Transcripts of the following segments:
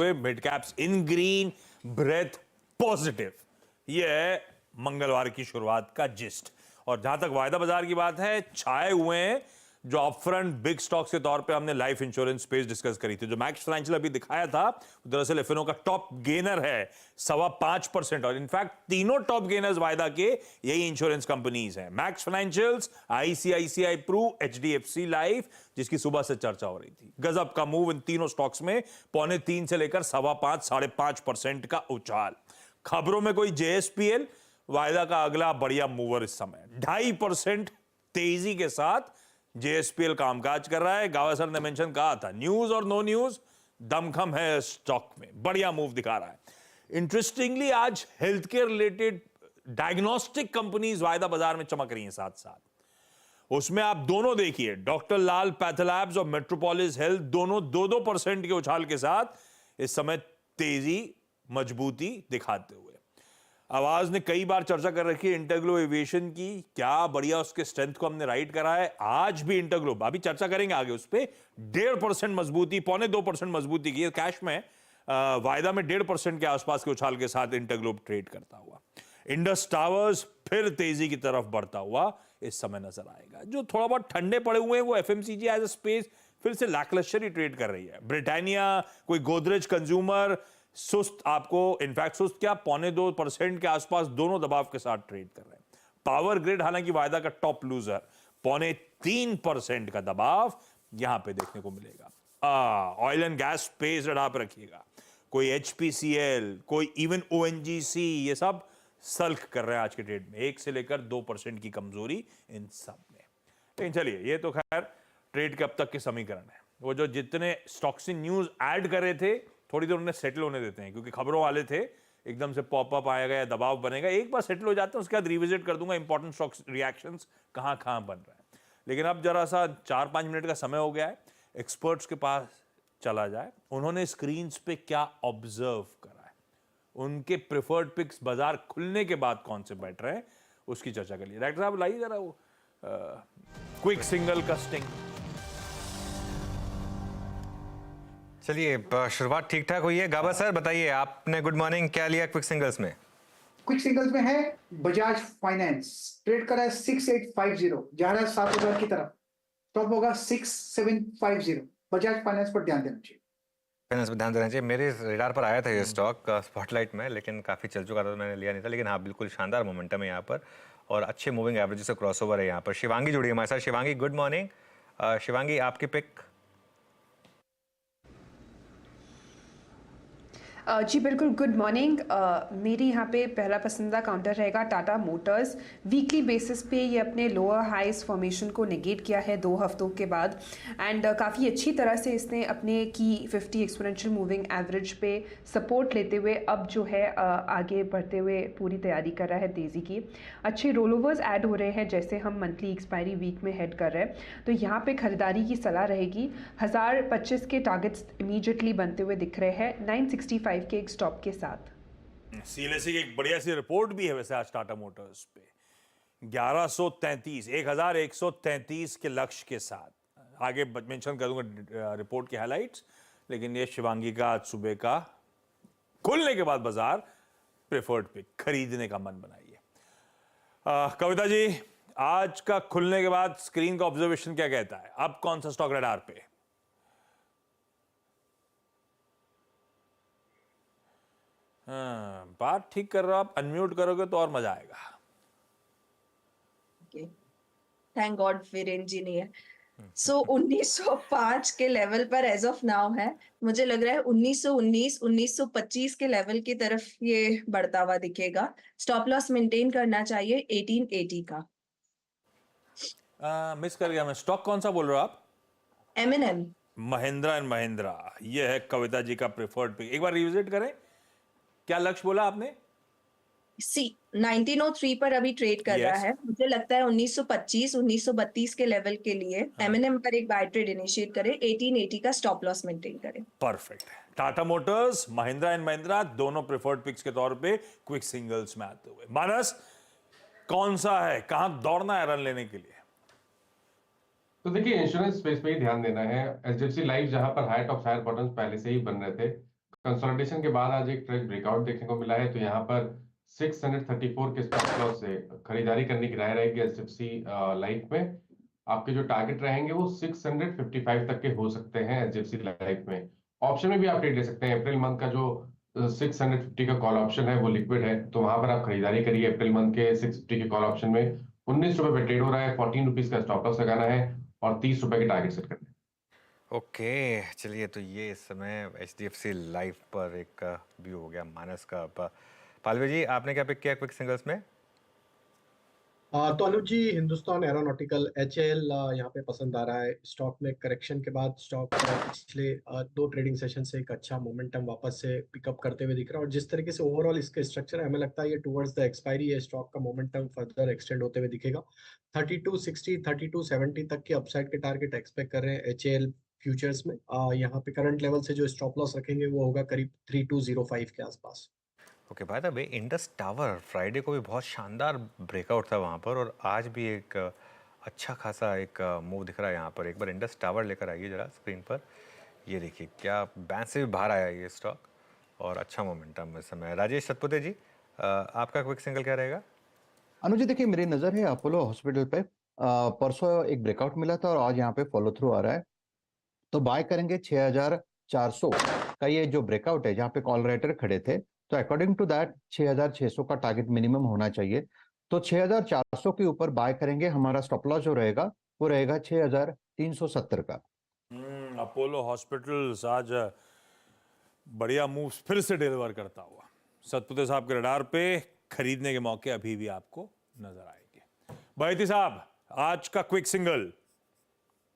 Mid caps in green, breadth positive. ये है मंगलवार की शुरुआत का जिस्ट। और जहां तक वायदा बाजार की बात है, छाए हुए हैं जो अपफ्रंट बिग स्टॉक्स के तौर पे हमने लाइफ इंश्योरेंस स्पेस डिस्कस करी थी। जो मैक्स फाइनेंशियल अभी दिखाया था, दरअसल एफएनओ का टॉप गेनर है 5.25%। और इनफैक्ट तीनों टॉप गेनर्स वायदा के यही इंश्योरेंस कंपनीज हैं, Max Financials, ICICI Pru, HDFC Life, जिसकी सुबह से चर्चा हो रही थी। गजब का मूव इन तीनों स्टॉक्स में, 3.25 से लेकर 5.25 5.5% का उछाल। खबरों में कोई जेएसपीएल वायदा का अगला बढ़िया मूवर इस समय 2.5% तेजी के साथ जेएसपीएल कामकाज कर रहा है। गावा सर ने मेंशन कहा था, न्यूज और नो न्यूज दमखम है स्टॉक में, बढ़िया मूव दिखा रहा है। इंटरेस्टिंगली आज health care related diagnostic companies वायदा बाजार में चमक रही हैं साथ साथ। उसमें आप दोनों देखिए, डॉक्टर लाल पैथोलैब्स और मेट्रोपोलिस हेल्थ दोनों 2% के उछाल के साथ इस समय तेजी मजबूती दिखाते हुए। आवाज ने कई बार चर्चा कर रखी है इंटरग्लो एविएशन की, क्या बढ़िया उसके स्ट्रेंथ को हमने राइट करा है। आज भी इंटरग्लो, अभी चर्चा करेंगे आगे, उस पर 1.5% मजबूती, 2.25% मजबूती की। कैश में वायदा में 1.5% के आसपास के उछाल के साथ इंटरग्लोब ट्रेड करता हुआ। इंडस टावर्स फिर तेजी की तरफ बढ़ता हुआ इस समय नजर आएगा। जो थोड़ा बहुत ठंडे पड़े हुए हैं वो एफएमसीजी एज अ स्पेस फिर से लैकलस्टर ही ट्रेड कर रही है। ब्रिटानिया, कोई गोदरेज कंज्यूमर सुस्त, आपको इनफैक्ट सुस्त क्या 2.25% के आसपास दोनों दबाव के साथ ट्रेड कर रहे हैं। पावर ग्रिड हालांकि वायदा का टॉप लूजर, 3.25% का दबाव यहां पे देखने को मिलेगा। Oil and gas space radar पे रखिएगा। कोई एचपीसीएल, कोई इवन ओएनजीसी, ये सब सल्क कर रहे हैं आज के ट्रेड में। 1 से लेकर 2% की कमजोरी इन सब में। लेकिन चलिए, ये तो खैर ट्रेड के अब तक के समीकरण है। वो जो जितने स्टॉक्स इन न्यूज ऐड कर रहे थे, थोड़ी देर उन्हें सेटल होने देते हैं, क्योंकि खबरों वाले थे एकदम से पॉपअप आएगा या दबाव बनेगा। एक बार सेटल हो जाते हैं, उसके बाद रिविजिट कर दूंगा इंपॉर्टेंट स्टॉक्स रिएक्शंस कहां कहां बन रहे हैं। लेकिन अब जरा सा 4-5 मिनट का समय हो गया है, एक्सपर्ट्स के पास चला जाए। उन्होंने स्क्रीन पे क्या ऑब्जर्व करा है, उनके प्रिफर्ड पिक्स बाजार खुलने के बाद कौन से बैठ रहे हैं, उसकी चर्चा कर लिए। डॉक्टर साहब लाइए जरा वो क्विक सिंगल का स्टिंग। चलिए, शुरुआत ठीक ठाक हुई है। गाबा सर बताइए, आपने गुड मॉर्निंग क्या लिया क्विक सिंगल्स में? क्विक सिंगल्स में है बजाज फाइनेंस, ट्रेड करा है 6850, जा रहा है 7000 की तरफ, टॉप होगा 6750। बजाज फाइनेंस पर ध्यान देना चाहिए। फाइनेंस पर ध्यान देना चाहिए। मेरे रेडार पर आया था ये स्टॉक स्पॉटलाइट में, लेकिन काफ़ी चल चुका था तो मैंने लिया नहीं था। लेकिन हाँ, बिल्कुल शानदार मोमेंटम है यहाँ पर और अच्छे मूविंग एवरेज से क्रॉसओवर है यहाँ पर। शिवांगी जुड़ी है हमारे साथ। Shivangi good morning. शिवांगी, आपकी पिक? जी बिल्कुल, गुड मॉर्निंग। मेरी यहाँ पे पहला पसंदीदा काउंटर रहेगा टाटा मोटर्स। वीकली बेसिस पे ये अपने लोअर हाइस फॉर्मेशन को नेगेट किया है 2 हफ्तों के बाद, एंड काफ़ी अच्छी तरह से इसने अपने की 50 एक्सपोनेंशियल मूविंग एवरेज पे सपोर्ट लेते हुए अब जो है आगे बढ़ते हुए पूरी तैयारी कर रहा है तेज़ी की। अच्छे रोल ओवर्स ऐड हो रहे हैं जैसे हम मंथली एक्सपायरी वीक में हेड कर रहे हैं, तो यहाँ पे खरीदारी की सलाह रहेगी। 1025 के टारगेट्स इमीडिएटली बनते हुए दिख रहे हैं 965 के एक स्टॉप के साथ। सीएलएसई की एक बढ़िया सी रिपोर्ट भी है वैसे आज टाटा मोटर्स पे, 1133 के लक्ष्य के साथ। आगे मेंशन करूंगा रिपोर्ट की हाइलाइट्स, लेकिन ये शिवांगी का आज सुबह का खुलने के बाद बाजार प्रेफर्ड पे खरीदने का मन बनाइए। कविता जी, आज का खुलने के बाद स्क्रीन का ऑब्जर्वेशन क्या कहता है, अब कौन सा स्टॉक रडार पे? बात ठीक कर रहे हो आप, अनम्यूट करोगे तो और मजा आएगा। थैंक गॉड वीरेन जी नहीं है। सो 1905 के लेवल पर एज ऑफ नाउ है। मुझे लग रहा है 1919 1925 के लेवल की तरफ ये बढ़ता हुआ दिखेगा। स्टॉप लॉस मेंटेन करना चाहिए 1880 का। मिस कर गया मैं, स्टॉक कौन सा बोल रहे हो आप? M&M। महिंद्रा एंड महिंद्रा, ये है कविता जी का प्रेफर्ड पिक। एक बार रिविजिट करें, क्या लक्ष्य बोला आपने? सी 1903 पर अभी ट्रेड कर रहा है। मुझे लगता है 1925 1932 के लेवल के लिए M&M पर एक बाय ट्रेड इनिशिएट करें, 1880 का स्टॉप लॉस मेंटेन करें। Perfect. Tata Motors, Mahindra and Mahindra दोनों प्रेफर्ड पिक्स के तौर पे क्विक सिंगल्स में आते हुए। मानस, कौन सा है, कहां दौड़ना है रन लेने के लिए? तो देखिए, इंश्योरेंस स्पेस पे ही ध्यान देना है। एचडीएफसी लाइफ जहां पर हाई टॉप हायर बॉटम्स पहले से ही बन रहे थे, कंसोलिडेशन के बाद आज एक फ्रेश ब्रेकआउट देखने को मिला है, तो यहाँ पर 634 के स्टॉप लॉस से खरीदारी करने की राय रहेगी एचडीएफसी लाइफ में। आपके जो टारगेट रहेंगे वो 655 तक के हो सकते हैं एचडीएफसी लाइफ में। ऑप्शन में भी आप ट्रेड ले सकते हैं। अप्रैल मंथ का जो 650 का कॉल ऑप्शन है वो लिक्विड है, तो वहां पर आप खरीदारी करिए। अप्रैल मंथ के 650 के कॉल ऑप्शन में 19 रुपए पे ट्रेड हो रहा है, 14 रुपीज का स्टॉप लॉस लगाना है और 30 रुपए के टारगेट सेट करना है। ओके चलिए, तो ये इस समय एचडीएफसी लाइफ पर एक व्यू हो गया मानस का। पालवे जी, आपने क्या पिक किया क्विक सिंगल्स में? तो अनुज जी, हिंदुस्तान एरोनॉटिकल HAL यहाँ पे पसंद आ रहा है। स्टॉक में करेक्शन के बाद स्टॉक पिछले 2 ट्रेडिंग सेशन से एक अच्छा मोमेंटम वापस से पिकअप करते हुए दिख रहा है, और जिस तरीके से ओवरऑल इसका स्ट्रक्चर है, हमें लगता है ये टुवर्ड्स द एक्सपायरी है स्टॉक का मोमेंटम फर्दर एक्सटेंड होते हुए दिखेगा। 3260 3270 तक के अपसाइड के टारगेट एक्सपेक्ट कर रहे हैं HAL फ्यूचर्स में। यहाँ पे करंट लेवल से जो स्टॉप लॉस रखेंगे वो होगा करीब 3205 के आसपास। Okay, by the way Indus tower Friday को भी बहुत शानदार ब्रेकआउट था वहाँ पर, और आज भी एक अच्छा खासा एक मूव दिख रहा है यहाँ पर। एक बार इंडस टावर लेकर आइए जरा स्क्रीन पर। ये देखिए क्या बैंक से भी बाहर आया ये स्टॉक, और अच्छा मोमेंटम इस समय। राजेश सतपुते जी, आपका क्विक सिंगल क्या रहेगा? अनुज जी, देखिए मेरी नज़र है अपोलो हॉस्पिटल पे। परसों एक ब्रेकआउट मिला था और आज यहाँ पे फॉलो थ्रू आ रहा है, तो बाय करेंगे 6400 का ये जो ब्रेकआउट है जहाँ पे कॉल राइटर खड़े थे, तो अकॉर्डिंग टू दैट 6600 का टारगेट मिनिमम होना चाहिए। तो 6400 के ऊपर बाय करेंगे। हमारा स्टॉप लॉस जो रहेगा वो रहेगा 6370 का। अपोलो हॉस्पिटल्स आज बढ़िया मूव्स फिर से डिलीवर करता हुआ सतपुते साहब के रडार पे खरीदने के मौके अभी भी आपको नजर आएंगे। बैती साहब, आज का क्विक सिंगल।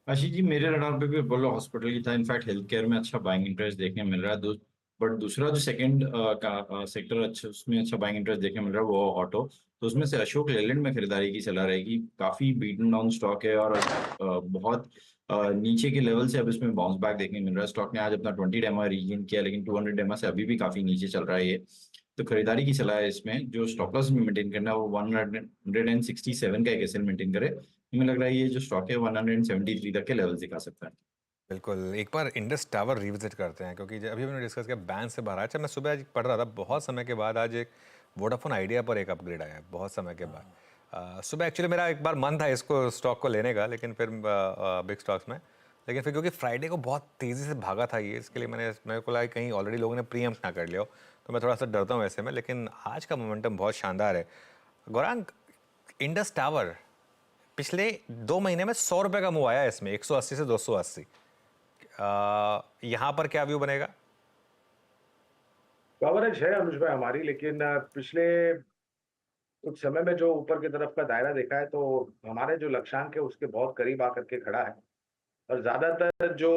आशीष जी, मेरे रडार पे भी अपोलो हॉस्पिटल की था। इनफैक्ट हेल्थ केयर में अच्छा बाइंग इंटरेस्ट देखने मिल रहा है। बट दूसरा जो सेकंड का सेक्टर अच्छा, उसमें अच्छा बाइंग इंटरेस्ट देखने मिल रहा है वो ऑटो। तो उसमें से अशोक लेलैंड में खरीदारी की सलाह रहेगी। काफी बीटन डाउन स्टॉक है और बहुत नीचे के लेवल से अब इसमें बाउंस बैक देखने मिल रहा है। स्टॉक ने आज अपना 20 डेमा रीगेन किया, लेकिन 200 डेमा से अभी भी काफी नीचे चल रहा है ये। तो खरीदारी की सलाह है इसमें। जो स्टॉप लॉस में मेंटेन करना है वो 167 का एक एसएल मेंटेन करे। हमें लग रहा है ये जो स्टॉक है 173 तक के लेवल दिखा सकता है। बिल्कुल, एक बार इंडस टावर रिविजिट करते हैं, क्योंकि अभी हमने डिस्कस किया बैंक से बाहर आया। अच्छा, मैं सुबह आज पढ़ रहा था, बहुत समय के बाद आज एक वोडाफोन आइडिया पर एक अपग्रेड आया है, बहुत समय के बाद। सुबह एक्चुअली मेरा एक बार मन था इसको स्टॉक को लेने का, लेकिन फिर बिग स्टॉक्स में, लेकिन फिर क्योंकि फ्राइडे को बहुत तेज़ी से भागा था ये, इसके लिए मेरे को लगा कहीं ऑलरेडी लोगों ने प्रीएम्प्ट ना कर लिया हो, तो मैं थोड़ा सा डरता हूँ ऐसे में। लेकिन आज का मोमेंटम बहुत शानदार है। गौरांग, इंडस टावर पिछले 2 महीने में 100 रुपये का मूव आया है इसमें, 180 से 280। यहाँ पर क्या व्यू बनेगा? कवरेज है अनुज भाई हमारी, लेकिन पिछले कुछ समय में जो ऊपर की तरफ का दायरा देखा है तो हमारे जो लक्ष्यांक है उसके बहुत करीब आकर के खड़ा है। और ज्यादातर जो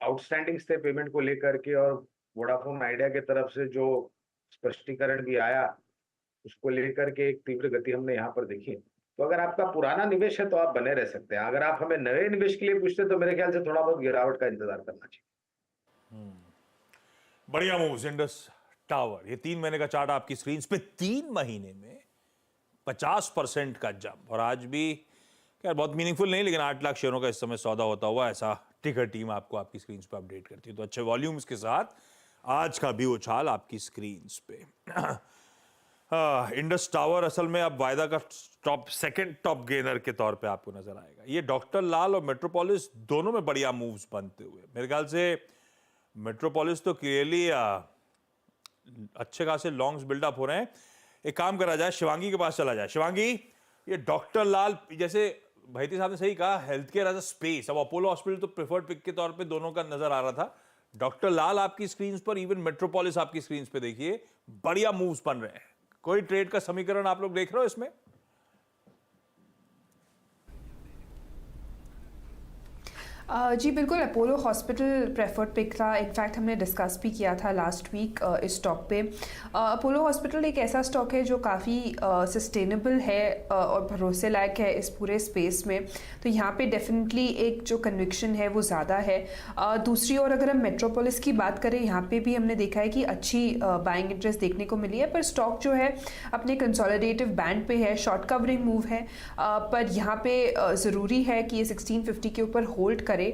आउटस्टैंडिंग्स थे पेमेंट को लेकर के, और वोडाफोन आइडिया की तरफ से जो स्पष्टीकरण भी आया उसको लेकर के एक तीव्र गति हमने यहाँ पर देखी। तो अगर आपका पुराना निवेश है तो आप बने रह सकते हैं। अगर आप हमें नए निवेश के लिए पूछते तो मेरे ख्याल से थोड़ा बहुत गिरावट का इंतजार करना चाहिए। बढ़िया मूव्स इंडस टावर। ये 3 महीने का चार्ट आपकी स्क्रीन पे, 3 महीने में 50% का जंप, और आज भी यार बहुत मीनिंगफुल नहीं, लेकिन 8 लाख शेयरों का इस समय सौदा होता हुआ ऐसा टिकर टीम आपको आपकी स्क्रीन पे अपडेट करती है। तो अच्छे वॉल्यूम्स के साथ आज का भी उछाल आपकी स्क्रीन पे। इंडस टावर असल में अब वायदा का सेकंड टॉप गेनर के तौर पे आपको नजर आएगा। ये डॉक्टर लाल और मेट्रोपोलिस दोनों में बढ़िया मूव्स बनते हुए, मेरे ख्याल से मेट्रोपोलिस तो क्लियरली अच्छे खासे लॉन्ग्स बिल्डअप हो रहे हैं। एक काम करा जाए, शिवांगी के पास चला जाए। शिवांगी, ये डॉक्टर लाल, जैसे भाईती साहब ने सही कहा, health care as a space, अब अपोलो हॉस्पिटल तो प्रेफर्ड पिक के तौर पे दोनों का नजर आ रहा था। डॉक्टर लाल आपकी स्क्रीन पर, इवन मेट्रोपोलिस आपकी स्क्रीन पे देखिए, बढ़िया मूव्स बन रहे हैं। कोई ट्रेड का समीकरण आप लोग देख रहे हो इसमें? जी बिल्कुल, अपोलो हॉस्पिटल प्रेफर्ड पिक था। इनफैक्ट हमने डिस्कस भी किया था लास्ट वीक इस स्टॉक पे। अपोलो हॉस्पिटल एक ऐसा स्टॉक है जो काफ़ी सस्टेनेबल है और भरोसे लायक है इस पूरे स्पेस में, तो यहाँ पे डेफिनेटली एक जो कन्विक्शन है वो ज़्यादा है। दूसरी ओर अगर हम मेट्रोपोलिस की बात करें, यहाँ पे भी हमने देखा है कि अच्छी बाइंग इंटरेस्ट देखने को मिली है, पर स्टॉक जो है अपने कंसोलिडेटिव बैंड पे है, शॉर्ट कवरिंग मूव है, पर यहाँ पे ज़रूरी है कि ये 1650 के ऊपर होल्ड करे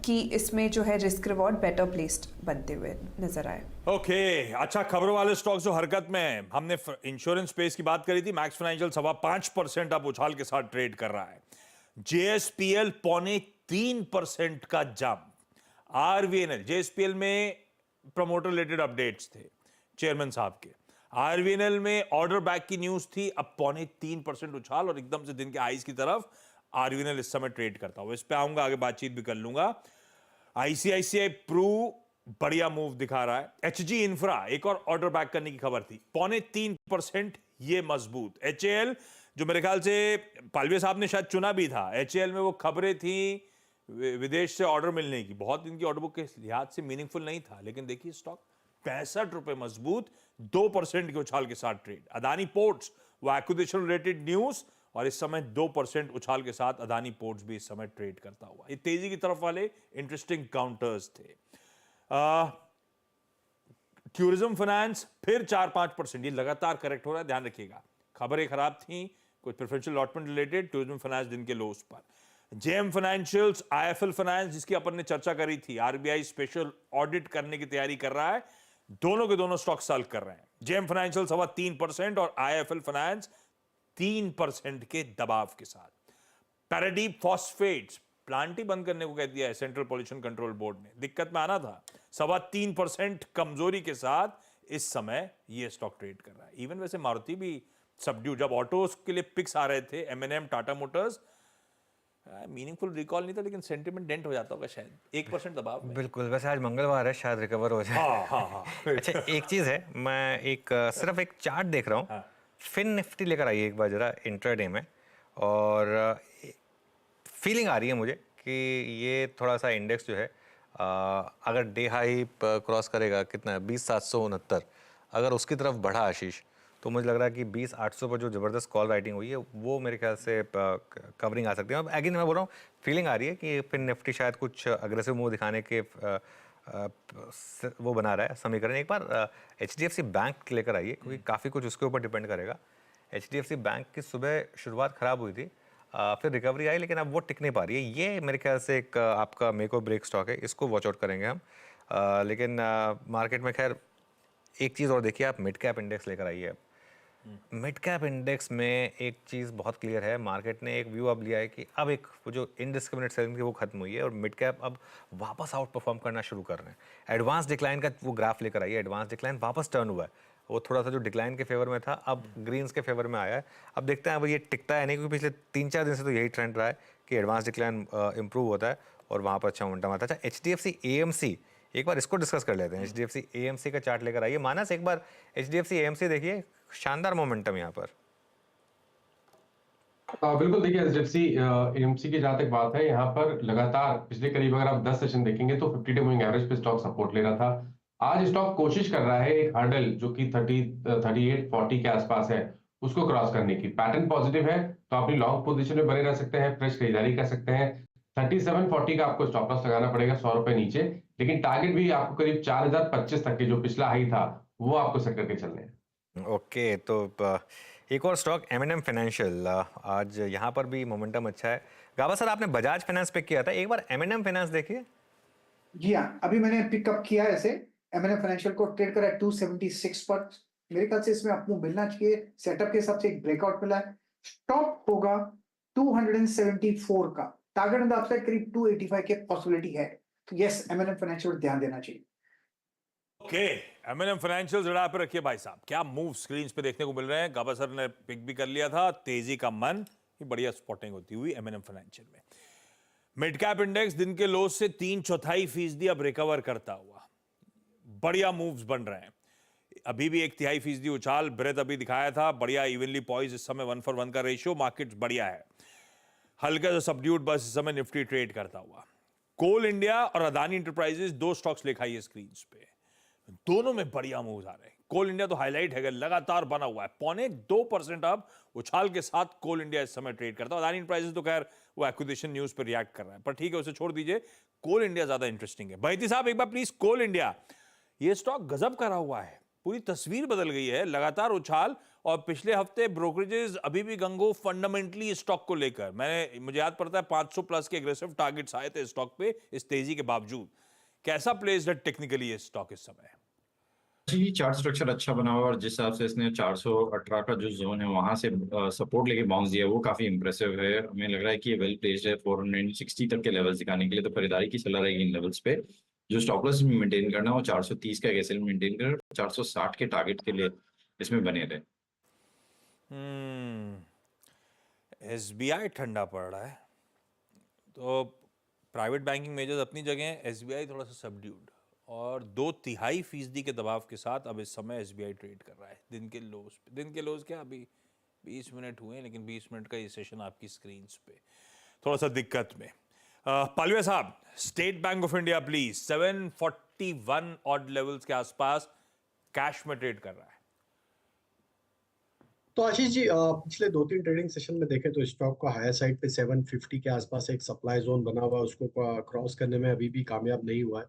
कि इसमें जो है रिस्क रिवॉर्ड बेटर प्लेस्ड बनते हुए नजर आए। ओके अच्छा, खबरों वाले स्टॉक्स जो हरकत में हैं, हमने इंश्योरेंस स्पेस की बात करी थी। मैक्स फाइनेंशियल 5.25% अब उछाल के साथ ट्रेड कर रहा है। जेएसपीएल 3.25% का जंप। आरवीएनएल, जेएसपीएल में प्रमोटर रिलेटेड अपडेट्स थे चेयरमैन साहब के। आरवीएनएल में ऑर्डर बैक की न्यूज थी, अब 3.25% उछाल और एकदम से दिन के हाईज की तरफ आरवीएनएल इस समय ट्रेड करता हूं। इस पे आऊंगा, आगे बातचीत भी कर लूंगा। आईसीआईसीआई प्रू बढ़िया मूव दिखा रहा है। एचजी इंफ्रा एक और ऑर्डर बैक करने की खबर थी, 3.25%, ये मजबूत। एचएएल जो मेरे ख्याल से पालवे साहब ने शायद चुना भी था, एचएएल में वो खबरें थी विदेश से ऑर्डर मिलने की, बहुत इनकी ऑर्डर बुक के लिहाज से मीनिंगफुल नहीं था, लेकिन देखिए स्टॉक 65 रुपए मजबूत, 2% के उछाल के साथ ट्रेड। अदानी पोर्ट्स, वो एक्विजिशन रिलेटेड न्यूज और इस समय 2% उछाल के साथ अदानी पोर्ट्स भी इस समय ट्रेड करता हुआ। ये तेजी की तरफ वाले इंटरेस्टिंग काउंटर्स थे। टूरिज्म फाइनेंस फिर 4-5%, ये लगातार करेक्ट हो रहा है, ध्यान रखिएगा। खबरें खराब थी कुछ preferential allotment related, tourism finance दिन के लोस पर। जेएम फाइनेंशियल्स, आईएफएल फाइनेंस जिसकी अपन ने चर्चा करी थी, आरबीआई स्पेशल ऑडिट करने की तैयारी कर रहा है, दोनों के दोनों स्टॉक सेल कर रहे हैं। जेएम फाइनेंशियल 3.25% और आईएफएल फाइनेंस 3% के दबाव के साथ। पैराडीप फॉस्फेट्स प्लांट ही बंद करने को कह दिया है सेंट्रल पॉल्यूशन कंट्रोल बोर्ड ने, दिक्कत में आना था। 3.25% कमजोरी के साथ इस समय ये स्टॉक ट्रेड कर रहा है। इवन वैसे मारुति भी सबड्यू, जब ऑटोस के लिए पिक्स आ रहे थे, M&M, Tata Motors, meaningful recall नहीं था, लेकिन सेंटिमेंट डेंट हो जाता होगा शायद, 1% दबाव में। बिल्कुल, वैसे आज मंगलवार है, शायद रिकवर हो जाए। हाँ। अच्छा, एक चीज है, मैं सिर्फ एक चार्ट देख रहा हूँ। फिन निफ्टी लेकर आइए एक बार जरा इंट्राडे में, और फीलिंग आ रही है मुझे कि ये थोड़ा सा इंडेक्स जो है अगर डे हाई क्रॉस करेगा, कितना है 20,769, अगर उसकी तरफ बढ़ा आशीष, तो मुझे लग रहा है कि 20,800 पर जो ज़बरदस्त कॉल राइटिंग हुई है वो मेरे ख्याल से कवरिंग आ सकती है। अब अगेन मैं बोल रहा हूँ, फीलिंग आ रही है कि फिर निफ्टी शायद कुछ अग्रेसिव मूव दिखाने के वो बना रहा है समीकरण। एक बार एचडीएफसी बैंक लेकर आइए, क्योंकि काफ़ी कुछ उसके ऊपर डिपेंड करेगा। एचडीएफसी बैंक की सुबह शुरुआत ख़राब हुई थी, फिर रिकवरी आई, लेकिन अब वो टिक नहीं पा रही है। ये मेरे ख्याल से एक आपका मेक और ब्रेक स्टॉक है, इसको वॉच आउट करेंगे हम। लेकिन मार्केट में खैर एक चीज़ और देखिए, आप मिड कैप इंडेक्स लेकर आइए। अब मिड कैप इंडेक्स में एक चीज़ बहुत क्लियर है, मार्केट ने एक व्यू अब लिया है कि अब एक वो जो इनडिस्क्रिमिनेट सेलिंग थी वो खत्म हुई है और मिड कैप अब वापस आउट परफॉर्म करना शुरू कर रहे हैं। एडवांस डिक्लाइन का वो ग्राफ लेकर आइए, एडवांस डिक्लाइन वापस टर्न हुआ है, वो थोड़ा सा जो डिक्लाइन के फेवर में था अब ग्रीन्स के फेवर में आया है। अब देखते हैं अब ये टिकता है नहीं, क्योंकि पिछले 3-4 दिन से तो यही ट्रेंड रहा है कि एडवांस डिक्लाइन इंप्रूव होता है और वहाँ पर अच्छा मोमेंटम आता है। अच्छा, एचडीएफसी एएमसी, एक बार इसको डिस्कस कर लेते हैं। एचडीएफसी एएमसी का चार्ट लेकर आइए। मानस, एक बार एचडीएफसी एएमसी देखिए, शानदार मोमेंटम यहाँ पर। बिल्कुल, देखिए एचडीएफसी एएमसी की जहां तक बात है, यहाँ पर लगातार पिछले करीब अगर आप 10 सेशन देखेंगे तो 50 डे मूविंग एवरेज पे स्टॉक सपोर्ट ले रहा था। आज स्टॉक कोशिश कर रहा है एक हर्डल जो कि 3840 के आसपास है उसको क्रॉस करने की। पैटर्न पॉजिटिव है तो अपनी लॉन्ग पोजीशन में बने रह सकते हैं, फ्रेश खरीदारी कर सकते हैं। 3740 का आपको स्टॉप लॉस लगाना पड़ेगा 100 रुपए नीचे, लेकिन टारगेट भी आपको करीब 4025 तक के जो पिछला हाई था वो आपको सेट करके चलने हैं। ओके, तो एक और स्टॉक एमएनएम फाइनेंशियल, आज यहाँ पर भी मोमेंटम अच्छा है। गाबा सर, आपने बजाज फाइनेंस पिक किया था, एक बार एमएनएम फाइनेंस देखिए। जी हाँ, अभी मैंने पिकअप किया है ऐसे एमएनएम फाइनेंशियल को, ट्रेड करा है 276 पर। मेरे ख्याल से इसमें आपको मिलना चाहिए, सेटअप के हिसाब से एक ब्रेकआउट मिला है। स्टॉप होगा 274 का, टारगेट ऑन द अपसाइड करीब 285 के पॉसिबिलिटी है। तो यस, एमएनएम फाइनेंशियल ध्यान देना चाहिए। ओके, एमएनएम फाइनेंशियल जरा पे रखिए भाई साहब, क्या मूव स्क्रीन पे देखने को मिल रहे हैं। गाबा सर ने पिक भी कर लिया था, तेजी का मन, ये बढ़िया स्पॉटिंग होती हुई एमएनएम फाइनेंशियल में। मिड कैप इंडेक्स दिन के लो से 3/4% अब रिकवर करता हुआ, बढ़िया मूव्स बन रहे हैं। अभी भी 1/3% उछाल ब्रेथ अभी दिखाया था, बढ़िया इवनली पॉइज इस समय 1 for 1 का रेशियो, मार्केट बढ़िया है। हल्का सा सबड्यूड बस इस समय निफ्टी ट्रेड करता हुआ। कोल इंडिया और अदानी इंटरप्राइजेस दो स्टॉक्स लिखाई है स्क्रीन पे, दोनों में बढ़िया मूव्स आ रहे हैं। कोल इंडिया तो हाईलाइट है, लगातार बना हुआ है, 0.25% अब उछाल के साथ कोल इंडिया इस समय ट्रेड करता है। अदानी इंटरप्राइजेस तो खैर वो एक्विजिशन न्यूज पर रिएक्ट कर रहा है, पर ठीक है, उसे छोड़ दीजिए। कोल इंडिया ज्यादा इंटरेस्टिंग है। बैती साहब एक बार प्लीज, कोल इंडिया, ये स्टॉक गजब करा हुआ है, पूरी तस्वीर बदल गई है, लगातार उछाल और पिछले हफ्ते ब्रोकरेजेस अभी भी गंगो फंडामेंटली स्टॉक को लेकर, मुझे याद पड़ता है 500 प्लस के एग्रेसिव टारगेट्स आए थे स्टॉक पे इस तेजी के बावजूद। कैसा प्लेस्ड है टेक्निकली ये स्टॉक इस समय? जी, चार्ट स्ट्रक्चर अच्छा बना हुआ और जिस हिसाब से इसने 418 का जो जोन है वहां से सपोर्ट लेके बाउंस दिया वो काफी इंप्रेसिव है। हमें लग रहा है कि ये वेल प्लेस्ड है 460 तक के लेवल्स दिखाने के लिए, तो खरीदारी की सलाह रहेगी इन लेवल्स पे। जो स्टॉप लॉस मेंटेन करना वो 430 का एक मेंटेन कर 460 के टारगेट के लिए इसमें बने रहे। एसबीआई ठंडा पड़ रहा है, तो प्राइवेट बैंकिंग मेजर्स अपनी जगह, एसबीआई थोड़ा सा सबड्यूड, और 2/3% के दबाव के साथ अब इस समय एसबीआई ट्रेड कर रहा है दिन के लोज पे। दिन के लोज क्या, अभी 20 मिनट हुए हैं, लेकिन 20 मिनट का ये सेशन आपकी स्क्रीन पे थोड़ा सा दिक्कत में। पालवे साहब, state bank of India please, 741 odd levels के आसपास कैश में ट्रेड कर रहा है। तो आशीष जी, पिछले 2-3 ट्रेडिंग सेशन में देखें तो स्टॉक का हायर साइड पे 750 के आसपास एक सप्लाई जोन बना हुआ है, उसको क्रॉस करने में अभी भी कामयाब नहीं हुआ है।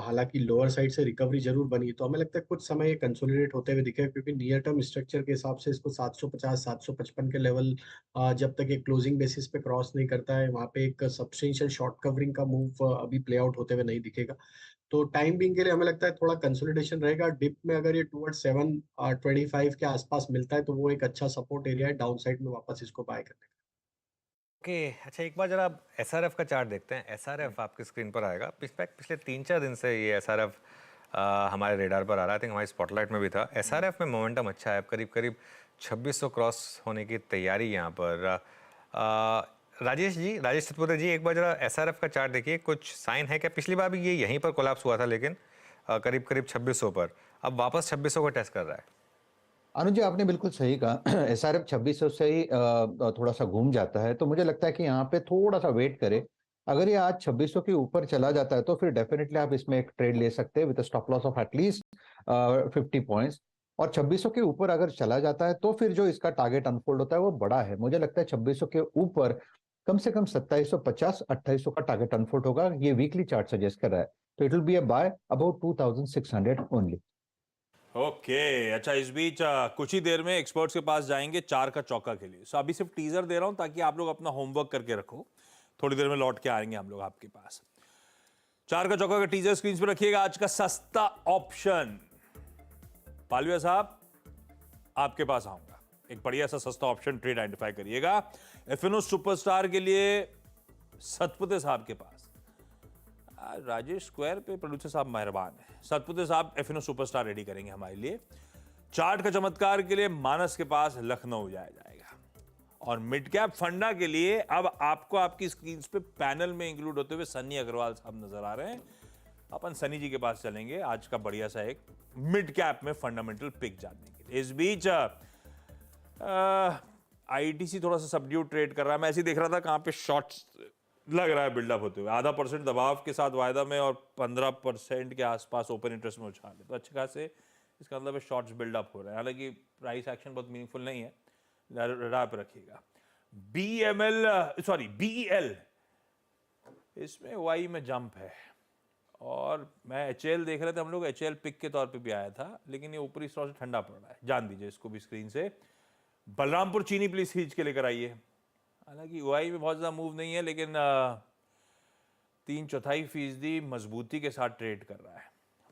हालांकि लोअर साइड से रिकवरी जरूर बनी, तो हमें लगता है कुछ समय ये कंसोलिडेट होते हुए दिखेगा, क्योंकि नियर टर्म स्ट्रक्चर के हिसाब से इसको 750-755 के लेवल जब तक एक क्लोजिंग बेसिस पे क्रॉस नहीं करता है, वहाँ पे एक सब्सटेंशियल शॉर्ट कवरिंग का मूव अभी प्ले आउट होते हुए नहीं दिखेगा। तो टाइम बिंग के लिए हमें लगता है थोड़ा कंसोलिडेशन रहेगा। डिप में अगर ये टुवर्ड 725 के आसपास मिलता है तो वो एक अच्छा सपोर्ट एरिया है डाउन साइड में वापस इसको बाय करने का। ओके, अच्छा एक बार जरा आप एसआरएफ का चार्ट देखते हैं। एसआरएफ आपकी स्क्रीन पर आएगा। पिछले 3-4 दिन से ये एसआरएफ हमारे रेडार पर आ रहा है। आई थिंक हमारी स्पॉटलाइट में भी था। एसआरएफ में मोमेंटम अच्छा है, करीब करीब 2600 क्रॉस होने की तैयारी यहाँ पर। राजेश सतपुते जी, एक बार जरा एसआरएफ का चार्ट देखिए, कुछ साइन है क्या? पिछली बार भी ये यहीं पर कोलैप्स हुआ था, लेकिन करीब करीब 2600 पर, अब वापस 2600 को टेस्ट कर रहा है। अनुज जी, आपने बिल्कुल सही कहा। एसआरएफ 2600 से ही थोड़ा सा घूम जाता है, तो मुझे लगता है कि यहाँ पे थोड़ा सा वेट करे। अगर ये आज 2600 के ऊपर चला जाता है तो फिर डेफिनेटली आप इसमें एक ट्रेड ले सकते हैं with stop loss of at least 50 points. और 2600 के ऊपर अगर चला जाता है तो फिर जो इसका टारगेट अनफोल्ड होता है वो बड़ा है। मुझे लगता है 2600 के ऊपर कम से कम 2750-2800 का टारगेट अनफोल्ड होगा, ये वीकली चार्ट सजेस्ट कर रहा है। तो it will be a by about 2600 only. Okay, अच्छा इस बीच कुछ ही देर में एक्सपर्ट्स के पास जाएंगे 4 का चौका के लिए। सो अभी सिर्फ टीजर दे रहा हूं ताकि आप लोग अपना होमवर्क करके रखो। थोड़ी देर में लौट के आएंगे हम लोग आपके पास। 4 का चौका का टीजर स्क्रीन पर रखिएगा। आज का सस्ता ऑप्शन, पालविया साहब आपके पास आऊंगा, एक बढ़िया सा सस्ता ऑप्शन ट्रेड आइडेंटिफाई करिएगा। एफएनओ सुपरस्टार के लिए सतपुते साहब के पास। राजेश स्क्वायर पे प्रोड्यूसर साहब मेहरबान है। सतपुते साहब एफएनओ सुपरस्टार रेडी करेंगे हमारे लिए। चार्ट का चमत्कार के लिए मानस के पास लखनऊ जाएगा। और मिड कैप फंडा के लिए अब आपको आपकी स्क्रीन पे पैनल में इंक्लूड होते हुए सन्नी अग्रवाल साहब नजर आ रहे हैं। अपन सनी जी के पास चलेंगे आज का बढ़िया सा एक मिड कैप में फंडामेंटल पिक जानने के लिए। इस बीच आईटीसी थोड़ा सा सबड्यूट ट्रेड कर रहा है। मैं ऐसे ही देख रहा था कहां पे शॉर्ट्स लग रहा है बिल्डअप होते हुए। 0.5% दबाव के साथ वायदा में और 15% के आसपास ओपन इंटरेस्ट में उछाल है, तो अच्छे खासे इसका मतलब है शॉर्ट्स बिल्डअप हो रहे हैं। हालांकि प्राइस एक्शन बहुत मीनिंगफुल नहीं है, रडार पे रखिएगा। बीईएल, इसमें वाई में जंप है। और मैं एचएल देख रहे थे हम लोग, एचएल पिक के तौर पे भी आया था, लेकिन ये ऊपरी स्टॉक से ठंडा पड़ रहा है। जान दीजिए इसको भी स्क्रीन से। बलरामपुर चीनी प्लीज खींच के लेकर आइए। हालांकि वाई में बहुत ज्यादा मूव नहीं है, लेकिन 3/4% मजबूती के साथ ट्रेड कर रहा है।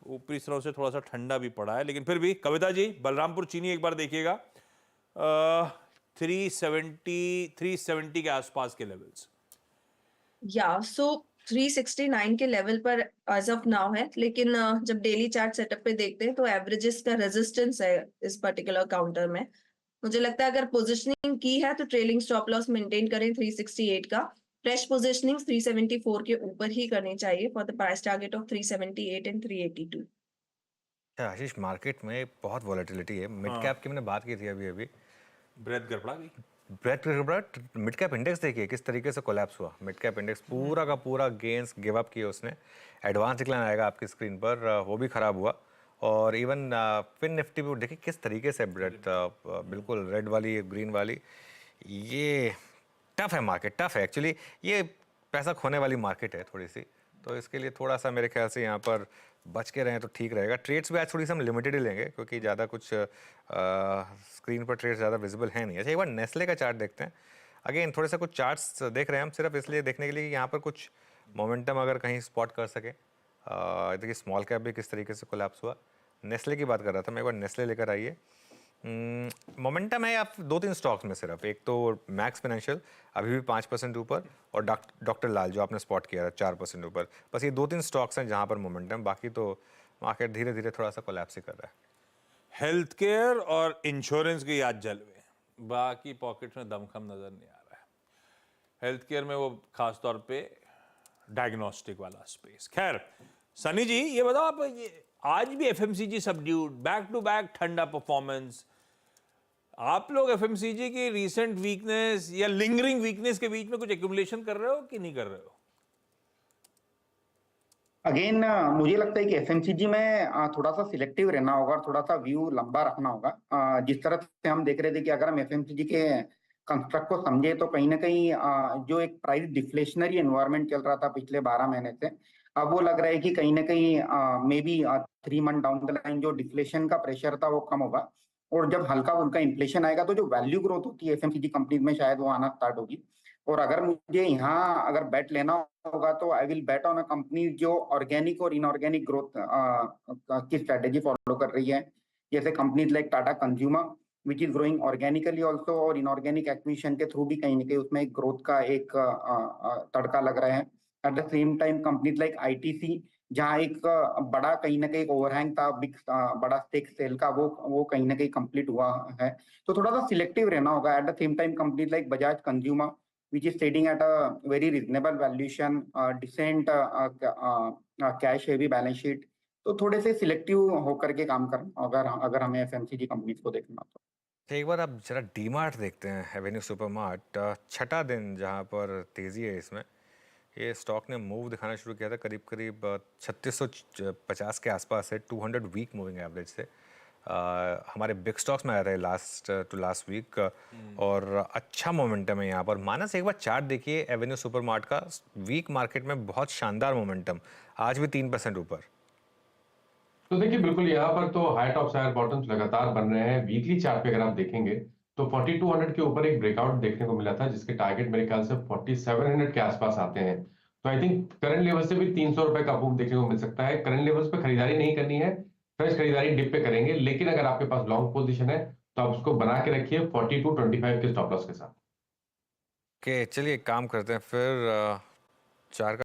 ऊपरी स्टॉक से थोड़ा सा ठंडा भी पड़ा है, लेकिन फिर भी कविता जी बलरामपुर चीनी एक बार देखिएगा। 370 के आसपास के लेवल्स। सो 369 के लेवल पर एज ऑफ नाउ है, लेकिन जब डेली चार्ट सेटअप पे देखते हैं तो एवरेजेस का रेजिस्टेंस है इस पर्टिकुलर काउंटर में। मुझे लगता है अगर पोजीशनिंग की है तो ट्रेलिंग स्टॉप लॉस मेंटेन करें 368 का। फ्रेश पोजीशनिंग 374 के ऊपर ही करनी चाहिए for the price target of 378 and 382। Ashish, market में बहुत वॉलेटिलिटी है। मिड कैप की मैंने बात की थी अभी ब्रेथ गड़बड़ा गई। मिड कैप इंडेक्स देखिए किस तरीके से कोलैप्स हुआ। मिड कैप इंडेक्स पूरा का पूरा गेंस गिव अप किए उसने। एडवांस डिक्लाइन आएगा आपकी स्क्रीन पर, वो भी खराब हुआ। और इवन फिन निफ्टी भी देखिए किस तरीके से ब्रेथ बिल्कुल रेड वाली ग्रीन वाली। ये टफ है मार्केट, टफ है एक्चुअली। ये पैसा खोने वाली मार्केट है थोड़ी सी, तो इसके लिए थोड़ा सा मेरे ख्याल से यहाँ पर बच के रहें तो ठीक रहेगा। ट्रेड्स भी आज थोड़ी सी हम लिमिटेड ही लेंगे क्योंकि ज़्यादा कुछ स्क्रीन पर ट्रेड्स ज़्यादा विजिबल है नहीं। अच्छा, एक बार नेस्ले का चार्ट देखते हैं। अगेन थोड़े सा कुछ चार्ट्स देख रहे हैं हम सिर्फ इसलिए देखने के लिए कि यहाँ पर कुछ मोमेंटम अगर कहीं स्पॉट कर सके। देखिए स्मॉल कैप भी किस तरीके से कोलैप्स हुआ। नेस्ले की बात कर रहा था मैं, एक बार नेस्ले लेकर आइए। मोमेंटम है आप 2-3 स्टॉक्स में सिर्फ, एक तो मैक्स फाइनेंशियल अभी भी 5% ऊपर, और डॉक्टर लाल जो आपने स्पॉट किया 4% ऊपर। बस ये 2-3 स्टॉक्स हैं जहाँ पर मोमेंटम, बाकी तो मार्केट धीरे धीरे थोड़ा सा कोलैप्स ही कर रहा है। हेल्थ केयर और इंश्योरेंस की याद जलवे, बाकी पॉकेट में दमखम नजर नहीं आ रहा है। हेल्थ केयर में वो खास तौर पे डायग्नोस्टिक वाला स्पेस। खैर सनी जी, ये बताओ आप, ये आज भी FMCG subdued, back to back ठंडा परफॉर्मेंस। आप लोग एफएमसीजी की रीसेंट वीकनेस या लिंगरिंग वीकनेस के बीच में कुछ एक्यूमुलेशन कर रहे हो कि नहीं कर रहे हो? अगेन मुझे लगता है कि एफएमसीजी में थोड़ा सा सिलेक्टिव रहना होगा और थोड़ा सा व्यू लंबा रखना होगा। जिस तरह से हम देख रहे थे कि अगर हम एफएमसीजी के कंस्ट्रक्ट को समझे तो कहीं ना कहीं जो एक प्राइस डिफ्लेशनरी एनवायरनमेंट चल रहा था पिछले 12 महीने से, अब वो लग रहा है कि कहीं ना कहीं may be 3 month down the line जो डिफ्लेशन का प्रेशर था वो कम होगा, और जब हल्का फुल्का इन्फ्लेशन आएगा तो जो वैल्यू ग्रोथ होती है एफएमसीजी कंपनीज में शायद वो आना स्टार्ट होगी। और अगर मुझे यहाँ अगर बेट लेना होगा तो I will bet on a company जो ऑर्गेनिक और इनऑर्गेनिक ग्रोथ की स्ट्रेटेजी फॉलो कर रही है, जैसे companies like Tata consumer which is growing organically also, और इनऑर्गेनिक एक्विजिशन के थ्रू भी कहीं ना कहीं उसमें एक ग्रोथ का एक तड़का लग रहा है। At the same time companies like ITC, जहाँ एक बड़ा कहीं ना कहीं ओवरहैंग था बिग बड़ा स्टेक सेल का, वो कहीं ना कहीं कंप्लीट हुआ है। तो थोड़ा सा सिलेक्टिव रहना होगा। At the same time companies like Bajaj consumer which is trading at a very reasonable valuation, decent cash heavy balance sheet, तो थोड़े से सिलेक्टिव होकर के काम करना अगर हमें एफएमसीजी कंपनीज को देखना तो। एक बार आप जरा डीमार्ट देखते हैं, एवेन्यू सुपरमार्ट, छठा दिन जहाँ पर तेज़ी है इसमें। ये स्टॉक ने मूव दिखाना शुरू किया था करीब करीब 3650 के आसपास है, 200 वीक मूविंग एवरेज से। हमारे बिग स्टॉक्स में आ रहे लास्ट टू लास्ट वीक, और अच्छा मोमेंटम है यहाँ पर। मानस एक बार चार्ट देखिए एवेन्यू सुपरमार्ट का, वीक मार्केट में बहुत शानदार मोमेंटम, आज भी 3% ऊपर। तो देखिए बिल्कुल यहाँ पर तो हाई टॉप्स हायर बॉटम्स लगातार बन रहे हैं। वीकली चार्ट पे अगर आप देखेंगे तो 4200 के ऊपर एक ब्रेकआउट देखने को मिला था, जिसके टारगेट मेरे ख्याल से 4700 के आसपास आते हैं। तो आई थिंक करंट लेवल से भी 300 रुपए का मूव देखने को मिल सकता है। करंट लेवल्स पे खरीदारी नहीं करनी है, फ्रेश खरीदारी डिप पे करेंगे, लेकिन अगर आपके पास लॉन्ग पोजीशन है तो आप उसको बना के रखिए 4225 के स्टॉप लॉस के साथ। चलिए काम करते हैं फिर। चार